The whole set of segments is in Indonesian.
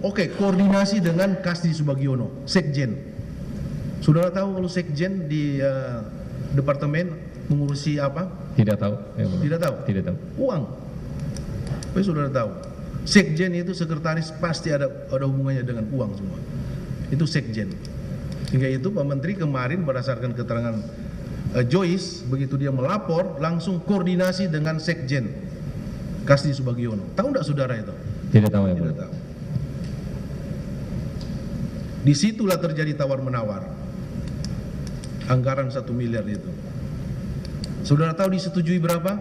Oke, koordinasi dengan Kasdi Subagiono, Sekjen. Saudara tahu kalau Sekjen di departemen mengurusi apa? Tidak tahu. Tidak tahu? Tidak tahu. Uang. Tapi saudara tahu, Sekjen itu sekretaris pasti ada hubungannya dengan uang semua. Itu Sekjen. Sehingga itu Pak Menteri kemarin berdasarkan keterangan Joyce, begitu dia melapor langsung koordinasi dengan Sekjen Kasdi Subagiono. Tahu enggak saudara itu? Tidak tahu ya. Tidak tahu. Disitulah terjadi tawar-menawar anggaran 1 miliar itu. Saudara tahu disetujui berapa?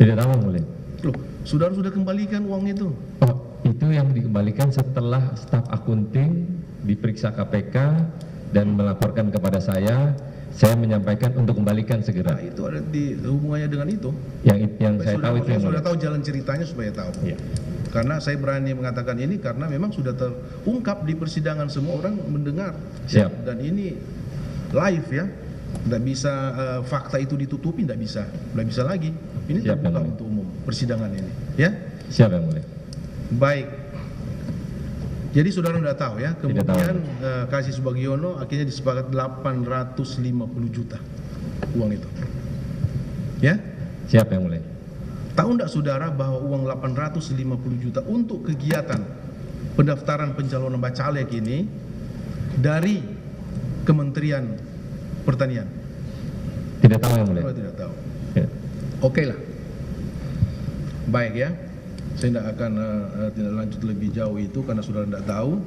Tidak tahu boleh. Loh, saudara sudah kembalikan uang itu? Oh, itu yang dikembalikan setelah staf akunting diperiksa KPK dan melaporkan kepada saya menyampaikan untuk kembalikan segera. Nah, itu ada di hubungannya dengan itu. Yang saya tahu itu yang sudah tahu jalan ceritanya supaya tahu. Ya. Karena saya berani mengatakan ini karena memang sudah terungkap di persidangan, semua orang mendengar. Siap. Dan ini live ya, tidak bisa fakta itu ditutupi, tidak bisa lagi. Ini Siap, terbuka untuk umum persidangan ini, ya. Siap yang mulia. Baik. Jadi saudara tidak tahu ya, kemudian tahu. Kasdi Subagiono akhirnya disepakati 850 juta uang itu, ya. Siap yang mulia. Tahu enggak saudara bahwa uang 850 juta untuk kegiatan pendaftaran pencalonan bacalek ini dari Kementerian Pertanian? Tidak tahu yang mulia. Saya tidak tahu. Ya. Oke lah. Baik ya. Saya tidak akan tidak lanjut lebih jauh itu karena saudara tidak tahu.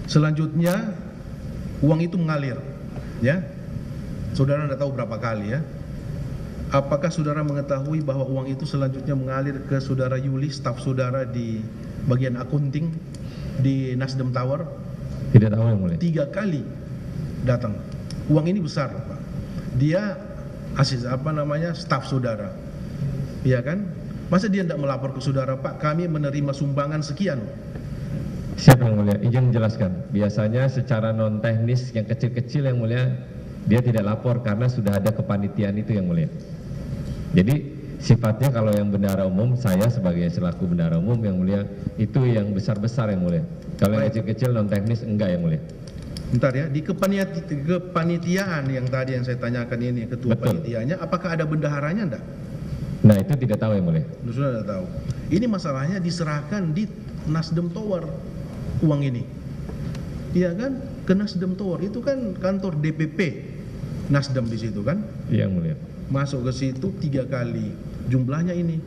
Selanjutnya uang itu mengalir, ya. Saudara tidak tahu berapa kali ya. Apakah saudara mengetahui bahwa uang itu selanjutnya mengalir ke saudara Yuli, staf saudara di bagian akunting di Nasdem Tower? Tidak tahu yang mulia. 3 kali datang. Uang ini besar, Pak. Dia staf saudara. Iya kan? Masa dia tidak melapor ke saudara, Pak, kami menerima sumbangan sekian. Siap yang mulia, izin menjelaskan. Biasanya secara non teknis yang kecil-kecil yang mulia, dia tidak lapor karena sudah ada kepanitiaan itu yang mulia. Jadi sifatnya kalau yang bendahara umum, saya sebagai selaku bendahara umum yang mulia, itu yang besar-besar yang mulia. Kalau yang kecil-kecil non teknis enggak yang mulia. Bentar ya, di kepanitiaan yang tadi yang saya tanyakan ini, ketua Betul. panitianya, apakah ada bendaharanya enggak? Nah itu tidak tahu yang mulia. Sudah tidak tahu. Ini masalahnya diserahkan di Nasdem Tower uang ini. Iya kan? Ke Nasdem Tower itu kan kantor DPP Nasdem di situ kan? Iya yang mulia. Masuk ke situ 3 kali jumlahnya ini.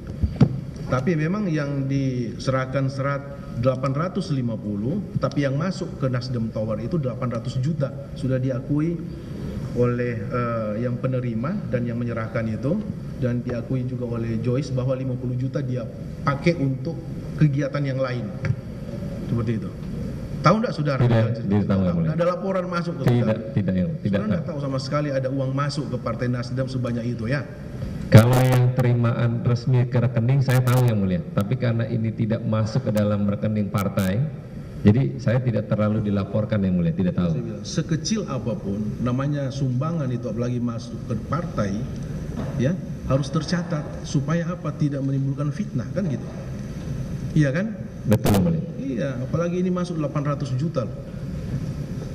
Tapi memang yang diserahkan 850, tapi yang masuk ke Nasdem Tower itu 800 juta sudah diakui oleh yang penerima dan yang menyerahkan itu, dan diakui juga oleh Joyce bahwa 50 juta dia pakai untuk kegiatan yang lain. Seperti itu. Tahu enggak saudara? Tidak tahu yang mulia. Ada laporan masuk ke saudara? Tidak Saudara tahu. tahu sama sekali ada uang masuk ke Partai Nasdem sebanyak itu ya? Kalau yang terimaan resmi ke rekening saya tahu yang mulia, tapi karena ini tidak masuk ke dalam rekening partai, jadi saya tidak terlalu dilaporkan yang mulia, tidak tahu. Saya bilang, sekecil apapun namanya sumbangan itu apalagi masuk ke partai, ya harus tercatat supaya apa? Tidak menimbulkan fitnah kan gitu. Iya kan? Betul yang mulia. Iya, apalagi ini masuk 800 juta loh.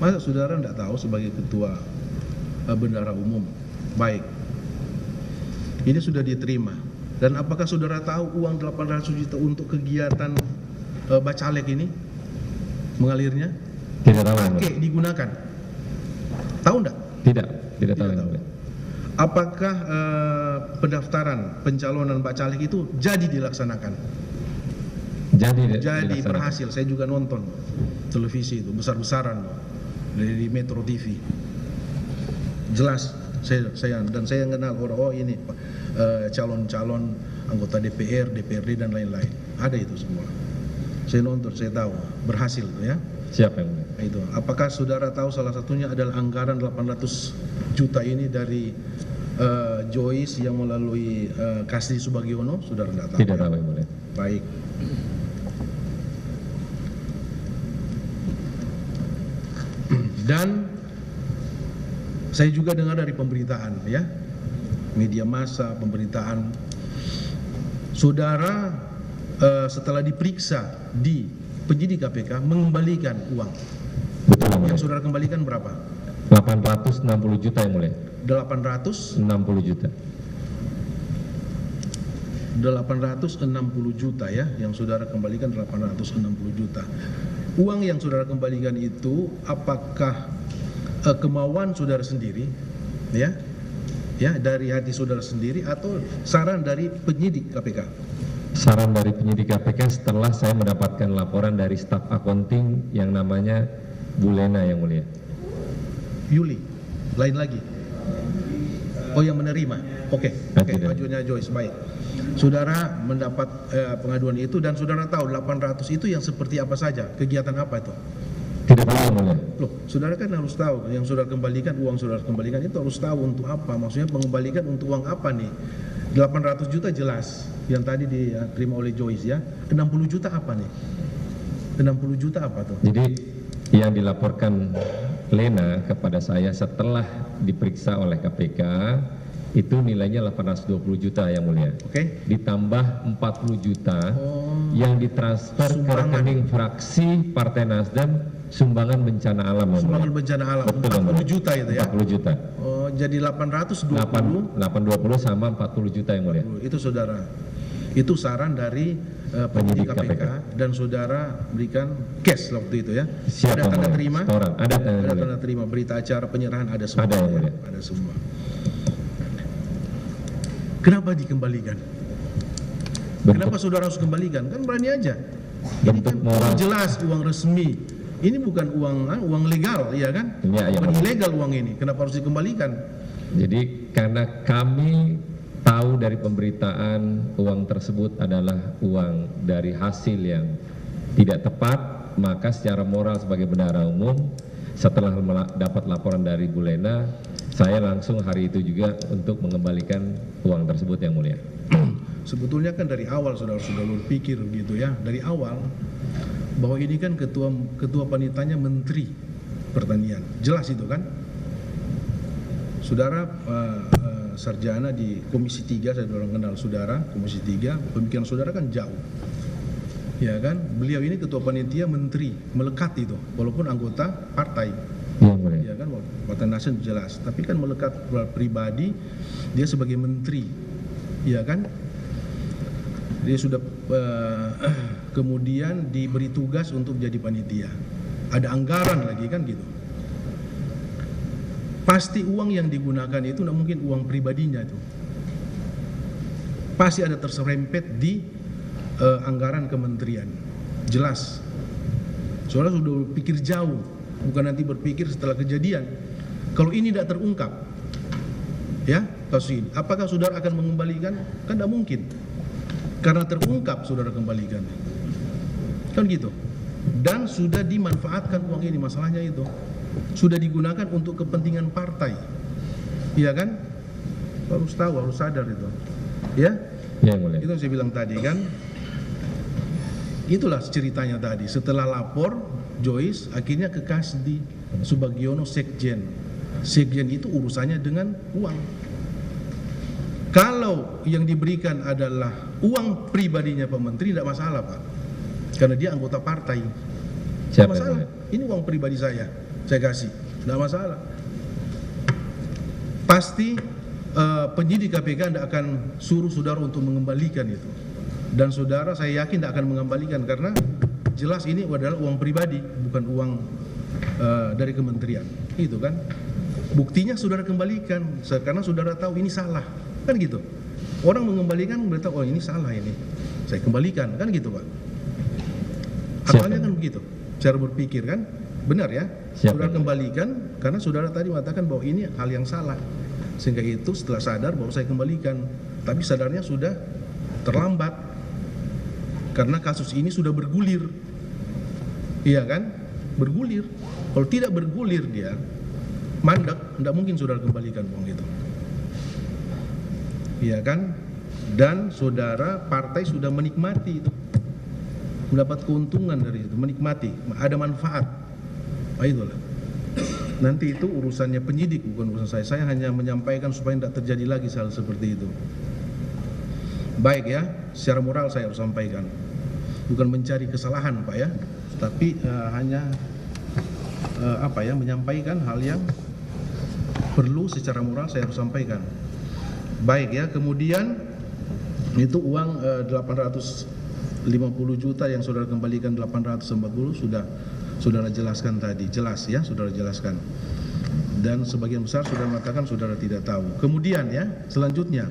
Masa saudara tidak tahu sebagai ketua bendahara umum? Baik. Ini sudah diterima. Dan apakah saudara tahu uang 800 juta untuk kegiatan bacalek ini mengalirnya? Tidak tahu yang mulia. Pakai digunakan. Tahu enggak? Tidak tahu yang mulia. Apakah pendaftaran pencalonan bacalek itu jadi dilaksanakan? Jadi dilaksanakan. berhasil. Saya juga nonton televisi itu besar-besaran dari Metro TV. Jelas saya kenal orang ini calon-calon anggota DPR, DPRD dan lain-lain. Ada itu semua. Saya nonton, saya tahu berhasil ya. Siap yang mulia. Itu. Apakah saudara tahu salah satunya adalah anggaran 800 juta ini dari Joyce yang melalui Kasdi Subagiono? Saudara tidak tahu? Tidak tahu yang mulia. Baik. Dan saya juga dengar dari pemberitaan ya, media massa, pemberitaan, saudara setelah diperiksa di penyidik KPK mengembalikan uang. Betul yang mulia. Yang saudara kembalikan berapa? 860 juta yang mulia. 860 juta. juta ya, yang saudara kembalikan 860 juta. Uang yang saudara kembalikan itu apakah kemauan saudara sendiri, ya, dari hati saudara sendiri atau saran dari penyidik KPK? Saran dari penyidik KPK setelah saya mendapatkan laporan dari staf accounting yang namanya Bu Lena yang mulia. Yuli, lain lagi. Oh, yang menerima. Oke, ajuannya Joyce, baik. Saudara mendapat pengaduan itu dan saudara tahu 800 itu yang seperti apa saja, kegiatan apa itu? Tidak tahu yang mulia. Loh, saudara kan harus tahu, yang saudara kembalikan, uang saudara kembalikan itu harus tahu untuk apa, maksudnya mengembalikan untuk uang apa nih? 800 juta jelas, yang tadi diterima oleh Joyce ya. 60 juta apa nih? 60 juta apa tuh? Jadi yang dilaporkan Lena kepada saya setelah diperiksa oleh KPK itu nilainya 820 juta yang mulia. Oke. Ditambah 40 juta yang ditransfer ke rekening fraksi Partai Nasdem sumbangan bencana alam. Sumbangan bencana alam. Betul, 40 juta itu ya. 40 juta. Oh, jadi 820 820 sama 40 juta yang mulia. Itu saudara. Itu saran dari penyidik KPK dan saudara berikan cash waktu itu ya. Siap, ada tanda terima? Setoran. Ada tanda terima, berita acara penyerahan ada semua. Ada yang mulia. Ada semua. Kenapa dikembalikan? Kenapa saudara harus kembalikan? Kan berani aja. Ini kan uang jelas, uang resmi. Ini bukan uang legal, ya kan? Ya, bukan ilegal uang ini. Kenapa harus dikembalikan? Jadi karena kami tahu dari pemberitaan uang tersebut adalah uang dari hasil yang tidak tepat, maka secara moral sebagai bendahara umum, setelah dapat laporan dari Bu Lena, saya langsung hari itu juga untuk mengembalikan uang tersebut yang mulia. Sebetulnya kan dari awal saudara sudah berpikir gitu ya, dari awal bahwa ini kan ketua panitanya Menteri Pertanian, jelas itu kan. Saudara sarjana di Komisi 3, saya orang kenal saudara Komisi 3, pemikiran saudara kan jauh, ya kan. Beliau ini ketua panitia Menteri, melekat itu, walaupun anggota partai. Ya kan, Partai Nasdem jelas, tapi kan melekat pribadi, dia sebagai menteri, ya kan, dia sudah kemudian diberi tugas untuk jadi panitia, ada anggaran lagi kan gitu. Pasti uang yang digunakan itu tidak mungkin uang pribadinya itu, pasti ada terserempet di anggaran kementerian, jelas. Saudara sudah berpikir jauh, bukan nanti berpikir setelah kejadian. Kalau ini tidak terungkap, ya kasus ini, apakah saudara akan mengembalikan? Kan tidak mungkin, karena terungkap saudara kembalikan, kan gitu. Dan sudah dimanfaatkan uang ini, masalahnya itu sudah digunakan untuk kepentingan partai, ya kan? Harus tahu, harus sadar itu, ya. Ya, boleh. Itu yang saya bilang tadi kan. Itulah ceritanya tadi. Setelah lapor Joyce akhirnya ke Kasdi Subagiono Sekjen. Sekjen itu urusannya dengan uang. Kalau yang diberikan adalah uang pribadinya Pak Menteri, tidak masalah Pak, karena dia anggota partai. Tidak masalah. Ini uang pribadi saya kasih, tidak masalah. Pasti penyidik KPK tidak akan suruh saudara untuk mengembalikan itu. Dan saudara saya yakin tidak akan mengembalikan, karena jelas ini adalah uang pribadi, bukan uang dari kementerian, itu kan. Buktinya saudara kembalikan, karena saudara tahu ini salah, kan gitu. Orang mengembalikan berarti oh ini salah, ini saya kembalikan, kan gitu Pak. Akalnya kan begitu, cara berpikir kan, benar ya. Saudara kembalikan karena saudara tadi mengatakan bahwa ini hal yang salah, sehingga itu setelah sadar baru saya kembalikan. Tapi sadarnya sudah terlambat, karena kasus ini sudah bergulir, iya kan, bergulir. Kalau tidak bergulir dia mandek, tidak mungkin saudara kembalikan uang itu, iya kan. Dan saudara partai sudah menikmati itu, mendapat keuntungan dari itu, menikmati, ada manfaat. Nah, itulah. Nanti itu urusannya penyidik, bukan urusan saya. Saya hanya menyampaikan supaya tidak terjadi lagi hal seperti itu. Baik ya, secara moral saya harus sampaikan. bukan mencari kesalahan Pak ya, tapi hanya menyampaikan hal yang perlu secara moral saya harus sampaikan. Baik ya, kemudian itu uang 850 juta yang saudara kembalikan 840 sudah saudara jelaskan tadi, jelas ya, saudara jelaskan. Dan sebagian besar saudara mengatakan saudara tidak tahu. Kemudian ya, selanjutnya